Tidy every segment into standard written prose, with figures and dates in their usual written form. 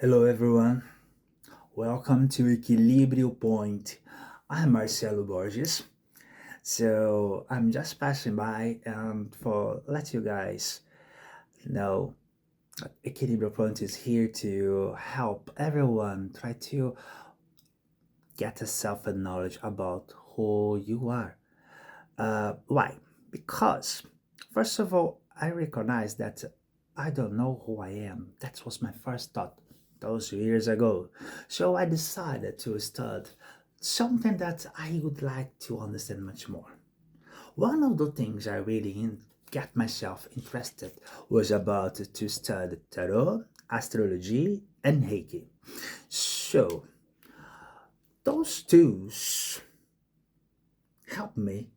Hello everyone, welcome to Ekilibriumpoint. I'm Marcelo Borges. So I'm just passing by and for let you guys know Ekilibriumpoint is here to help everyone try to get a self-knowledge about who you are. Why? Because first of all, I recognize that I don't know who I am. That was my first thought those years ago. So I decided to start something that I would like to understand much more. One of the things I really get myself interested was about to study tarot, astrology, and Reiki. So those tools help me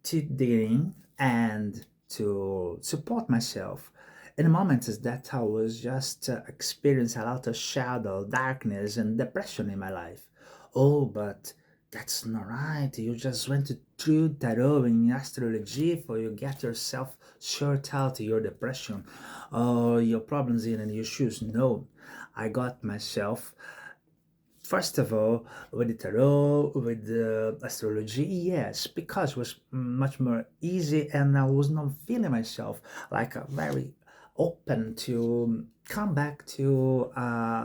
to dealing and to support myself in moments that I was just experiencing a lot of shadow, darkness, and depression in my life. Oh, but that's not right. You just went through tarot and astrology for you get yourself sort out your depression or your problems in and your shoes. No, I got myself. First of all, with the tarot, with the astrology, yes, because it was much more easy and I was not feeling myself like very open to come back to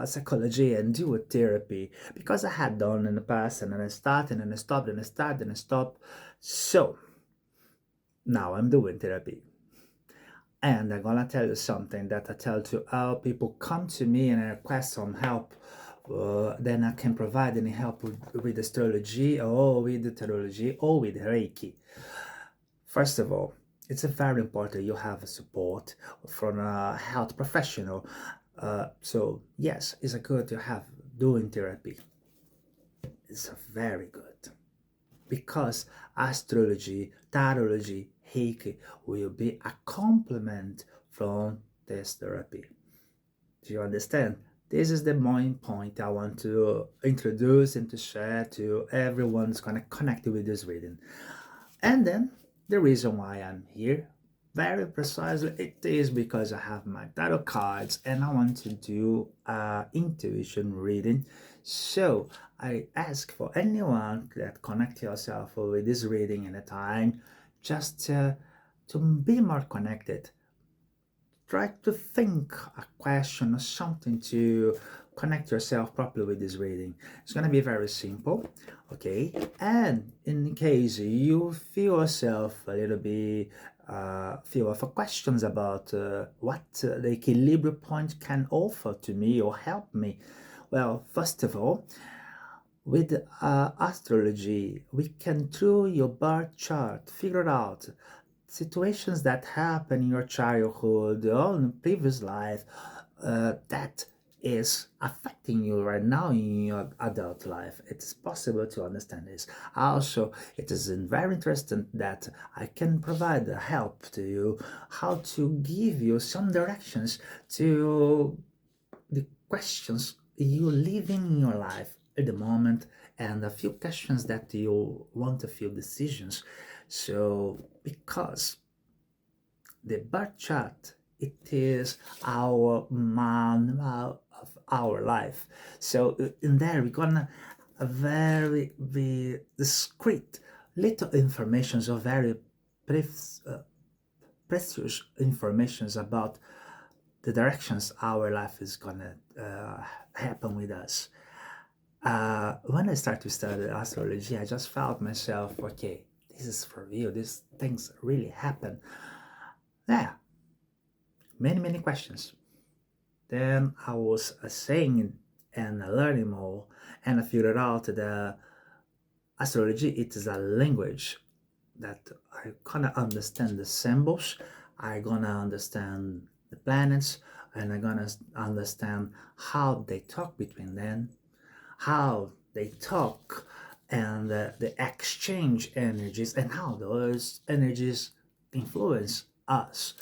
psychology and do a therapy because I had done in the past and then I started and I stopped and I started and I stopped. So now I'm doing therapy. And I'm gonna tell you something that I tell to all people come to me and request some help. Then I can provide any help with astrology or with the tarology or with Reiki. First of all, it's very important you have a support from a health professional. So yes, it's a good to have doing therapy. It's a very good because astrology, tarology, Reiki will be a complement from this therapy. Do you understand? This is the main point I want to introduce and to share to everyone's gonna connect with this reading. And then the reason why I'm here, very precisely, it is because I have my tarot cards and I want to do a intuition reading. So I ask for anyone that connect yourself with this reading in a time, just to be more connected. Try to think a question or something to connect yourself properly with this reading. It's going to be very simple, okay? And in case you feel yourself a little bit feel of questions about what the equilibrium point can offer to me or help me, well, first of all, with astrology, we can through your birth chart figure out situations that happen in your childhood or in previous life that is affecting you right now in your adult life. It's possible to understand this. Also, it is very interesting that I can provide help to you how to give you some directions to the questions you living in your life at the moment and a few questions that you want a few decisions. So because the birth chart, it is our manual of our life. So in there we're gonna very be discreet little informations or very precious informations about the directions our life is gonna happen with us. When I started to study astrology, I just felt myself, okay, this is for real. These things really happen. Yeah, many questions. Then I was saying and learning more, and I figured out the astrology. It is a language that I gonna understand the symbols. I gonna understand the planets, and I gonna understand how they talk between them, how they talk, and the exchange energies, and how those energies influence us.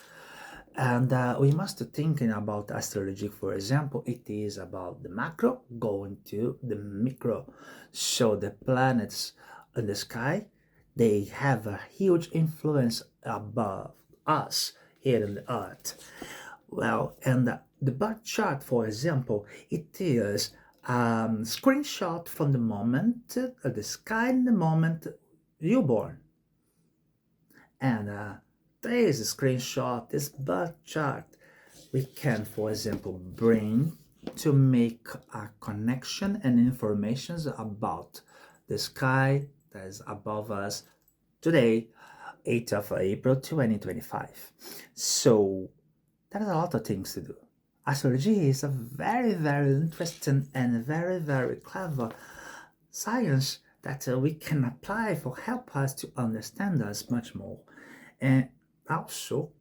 And we must thinking about astrology, for example, it is about the macro going to the micro. So the planets in the sky, they have a huge influence above us here on the earth. Well, and the birth chart, for example, it is screenshot from the moment the sky in the moment you born, and this screenshot, this birth chart, we can, for example, bring to make a connection and informations about the sky that is above us today, 8th of April 2025. So there's a lot of things to do. Astrology is a very, very interesting and very, very clever science that we can apply for help us to understand us much more. And also,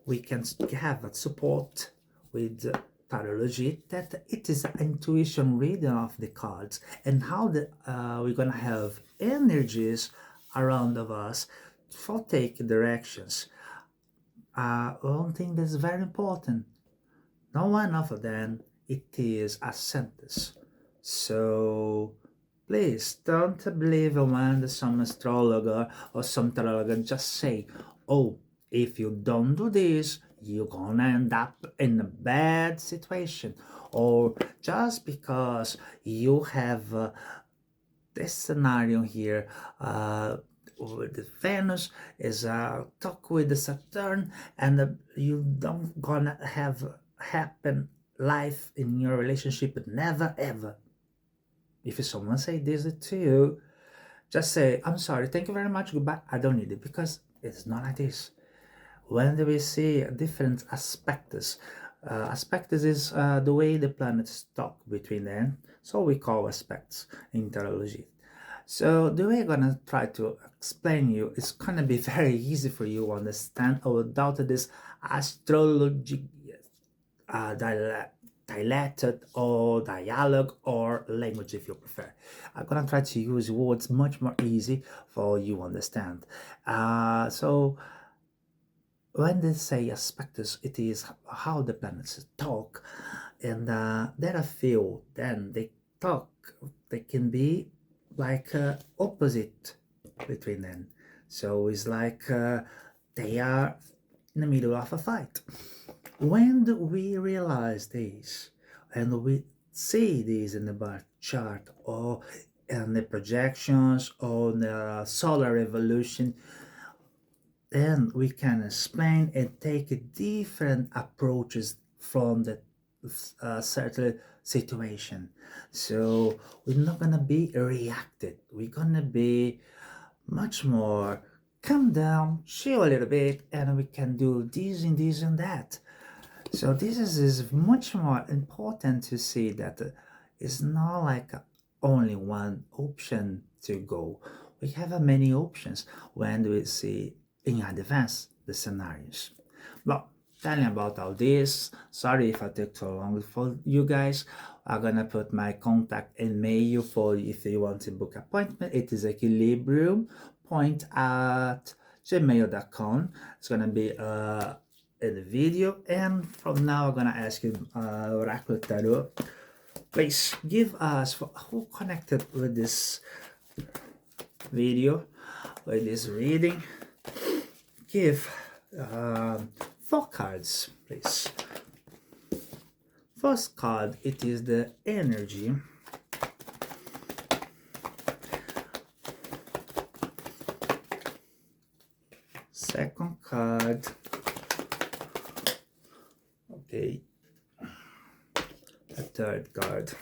we can have a support with tarology that it is an intuition reading of the cards and how we're gonna have energies around of us for take directions. One thing that's very important, no one of them it is a sentence. So please don't believe when some astrologer or some tarologer just say, oh, if you don't do this, you're gonna end up in a bad situation. Or just because you have this scenario here, with the Venus is talk with the Saturn, and you don't gonna have happen life in your relationship, never ever. If someone say this to you, just say, I'm sorry, thank you very much, goodbye, I don't need it, because it's not like this. When we see different aspects, aspects is the way the planets talk between them, so we call aspects in tarology. So the way I'm gonna try to explain you is gonna be very easy for you to understand without this astrology dilated or dialogue or language if you prefer. I'm gonna try to use words much more easy for you to understand. So when they say aspectus, it is how the planets talk, and there are few. Then they talk. They can be like opposite between them. So it's like they are in the middle of a fight. When we realize this and we see this in the birth chart or in the projections or the solar revolution, then we can explain and take different approaches from the certain situation. So we're not gonna be reacted. We're gonna be much more calm down, chill a little bit, and we can do this and this and that. So this is much more important to see that it's not like only one option to go. We have many options when we see in advance the scenarios. Well, telling about all this, sorry if I took too long for you guys. I'm gonna put my contact and mail for if you want to book appointment. It is ekilibriumpoint@gmail.com. It's gonna be in the video, and from now I'm gonna ask you, Oracle Tarot, please give us who connected with this video, with this reading. Give 4 cards, please. First card, it is the energy. Second card, okay. The third card.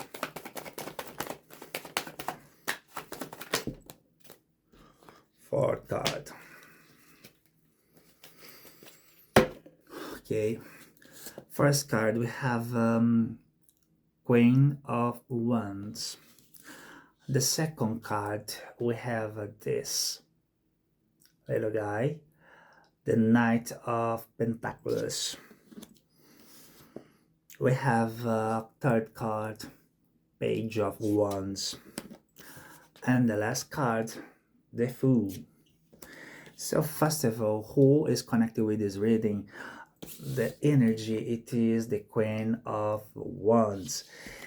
Fourth card. Okay, first card we have Queen of Wands. The second card we have this little guy, the Knight of Pentacles. We have third card, Page of Wands, and the last card, the Fool. So first of all, who is connected with this reading? The energy, it is the Queen of Wands.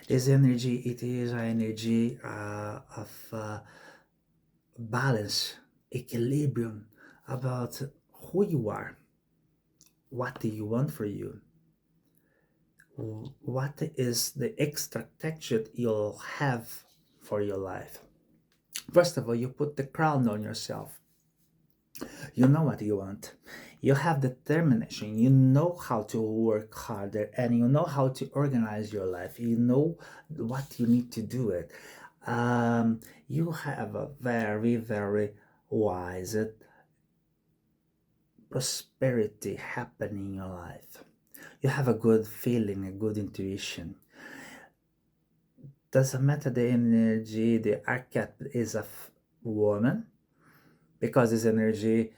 This energy, it is an energy of balance, equilibrium, about who you are, what do you want for you, what is the extra texture you'll have for your life. First of all, you put the crown on yourself. You know what you want. You have determination. You know how to work harder and you know how to organize your life. You know what you need to do it. You have a very, very wise prosperity happening in your life. You have a good feeling, a good intuition. Doesn't matter the energy, the archetype is a woman, because this energy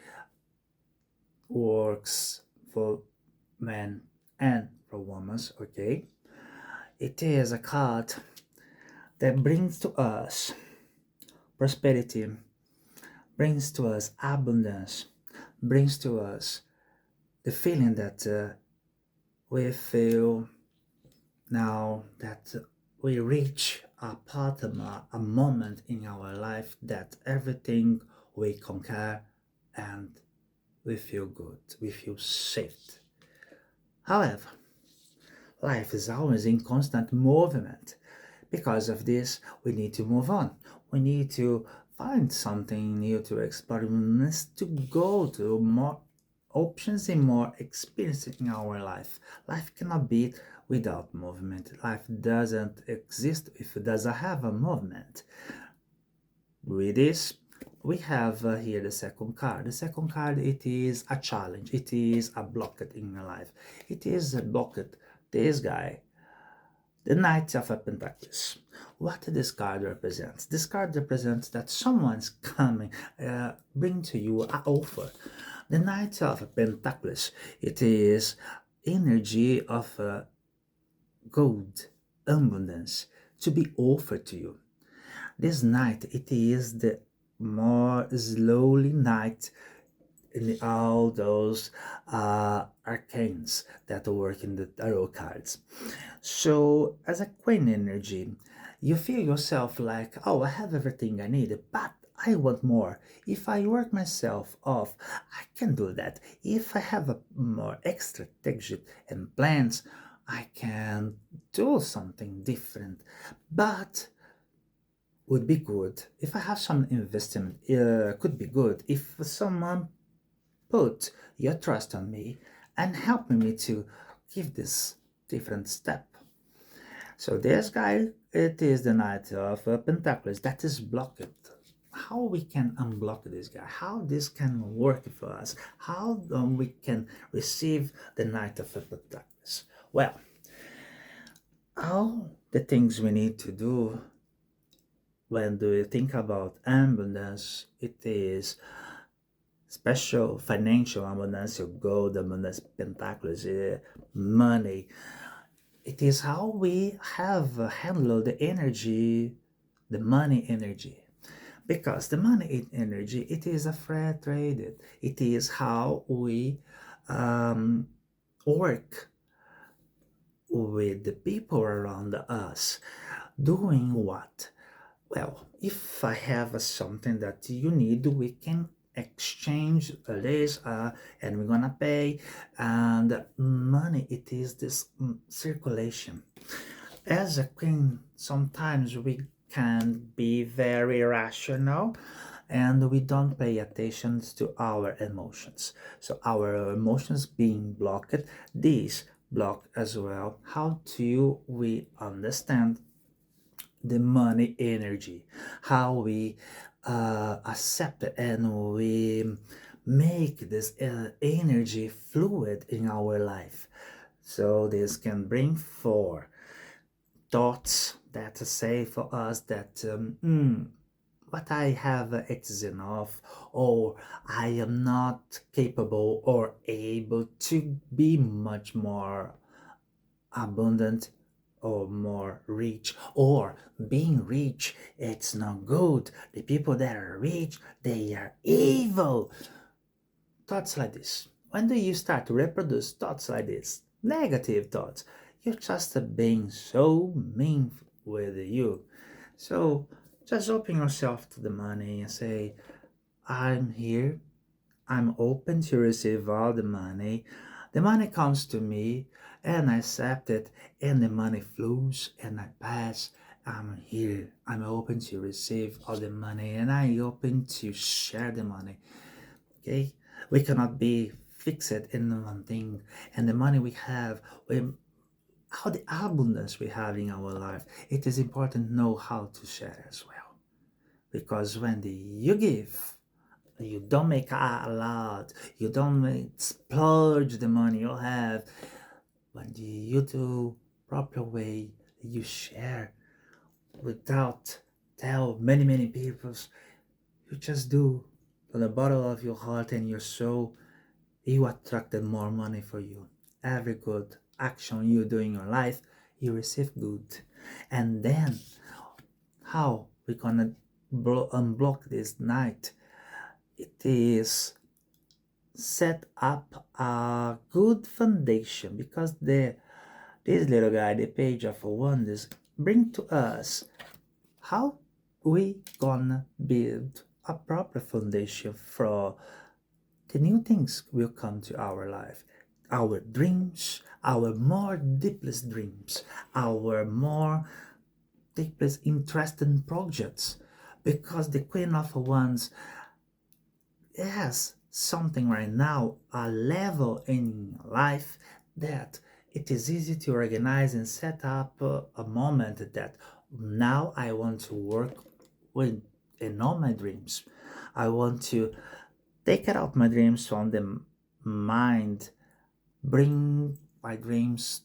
works for men and for women, okay? It is a card that brings to us prosperity, brings to us abundance, brings to us the feeling that we feel now that we reach a part of a moment in our life that everything we conquer and we feel good, we feel safe. However, life is always in constant movement. Because of this, we need to move on. We need to find something new to experiment, to go to more options and more experience in our life. Life cannot be without movement. Life doesn't exist if it doesn't have a movement. With this, we have here the second card. The second card, it is a challenge. It is a blockade in your life. It is a blockade. This guy, the Knight of Pentacles. What this card represents? This card represents that someone's coming, bring to you an offer. The Knight of Pentacles, it is energy of gold, abundance, to be offered to you. This night, it is the more slowly night in all those arcanes that work in the tarot cards. So, as a queen energy, you feel yourself like, oh, I have everything I need, but I want more. If I work myself off, I can do that. If I have a more extra texture and plans, I can do something different. But would be good if I have some investment. Could be good if someone put your trust on me and help me to give this different step. So this guy, it is the Knight of Pentacles that is blocked. How we can unblock this guy? How this can work for us? How we can receive the Knight of Pentacles? Well, all the things we need to do when do you think about abundance, it is special financial abundance, your gold abundance, pentacles, money. It is how we have handled the energy, the money energy. Because the money energy, it is a fair traded. It is how we work with the people around us. Doing what? Well, if I have something that you need, we can exchange this and we're gonna pay. And money, it is this circulation. As a queen, sometimes we can be very rational and we don't pay attention to our emotions. So our emotions being blocked, these block as well. How do we understand the money energy, how we accept it and we make this energy fluid in our life? So this can bring forth thoughts that say for us that what I have is enough, or I am not capable or able to be much more abundant or more rich, or being rich, it's not good. The people that are rich, they are evil. Thoughts like this. When do you start to reproduce thoughts like this? Negative thoughts. You're just being so mean with you. So just open yourself to the money and say, I'm here. I'm open to receive all the money. The money comes to me and I accept it, and the money flows and I pass. I'm here. I'm open to receive all the money and I open to share the money. Okay? We cannot be fixed in one thing, and the money we have, how the abundance we have in our life, it is important to know how to share as well. Because when you give, you don't make a lot, you don't splurge the money you have. When you do proper way, you share without tell many people. You just do from the bottom of your heart and your soul. You attracted more money for you. Every good action you do in your life, you receive good. And then, how we gonna unblock this night? It is set up a good foundation, because this little guy, the page of wonders, bring to us how we gonna build a proper foundation for the new things will come to our life. Our dreams, our more deepest dreams, our more deepest interesting projects. Because the Queen of Wands has something right now, a level in life that it is easy to organize and set up a moment that now I want to work with in all my dreams. I want to take out my dreams from the mind, bring my dreams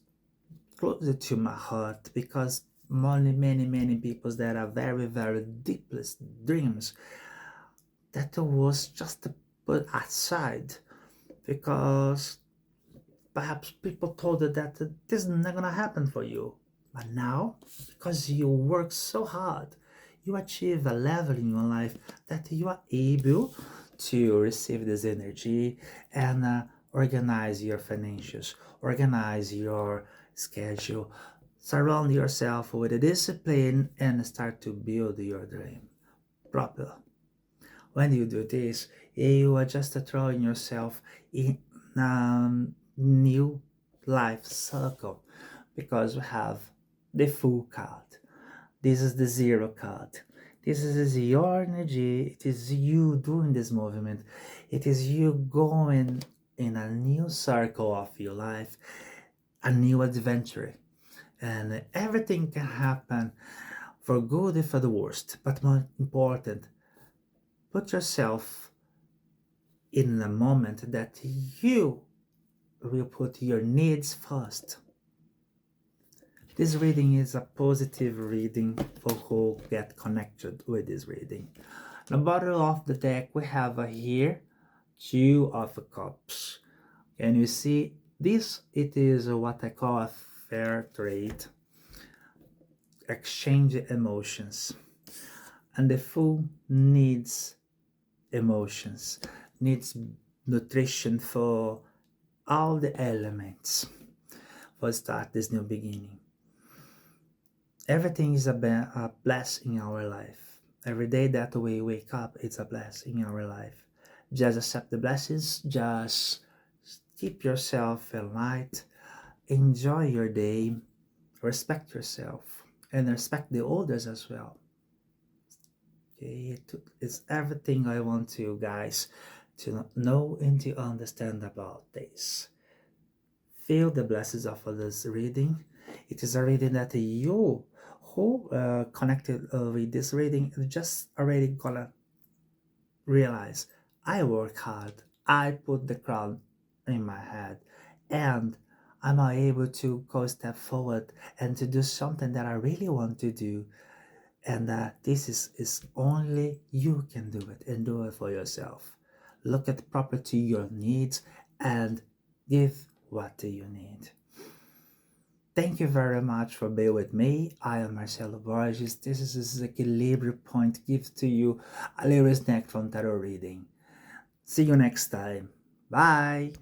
closer to my heart, because many people that are very deepest dreams that was just put aside, because perhaps people told you that this is not gonna happen for you. But now, because you work so hard, you achieve a level in your life that you are able to receive this energy and organize your financials, organize your schedule, surround yourself with a discipline, and start to build your dream proper. When you do this, you are just throwing yourself in a new life circle, because we have the full card. This is the zero card. This is your energy. It is you doing this movement. It is you going in a new circle of your life, a new adventure. And everything can happen for good and for the worst. But more important, put yourself in a moment that you will put your needs first. This reading is a positive reading for who get connected with this reading. The bottom of the deck we have here Two of Cups. And you see this, it is what I call a fair trade. Exchange emotions. And the Fool needs emotions, needs nutrition for all the elements for start this new beginning. Everything is a blessing in our life. Every day that we wake up, it's a blessing in our life. Just accept the blessings, just keep yourself in light, enjoy your day, respect yourself, and respect the others as well. Okay, it's everything I want you guys to know and to understand about this. Feel the blessings of this reading. It is a reading that you who connected with this reading just already gonna realize I work hard, I put the crown in my head, and I'm able to go a step forward and to do something that I really want to do. And this is only you can do it, and do it for yourself. Look at proper to your needs and give what do you need. Thank you very much for being with me. I am Marcelo Borges. This is the Ekilibrium Point gives to you a little snack from tarot reading. See you next time. Bye.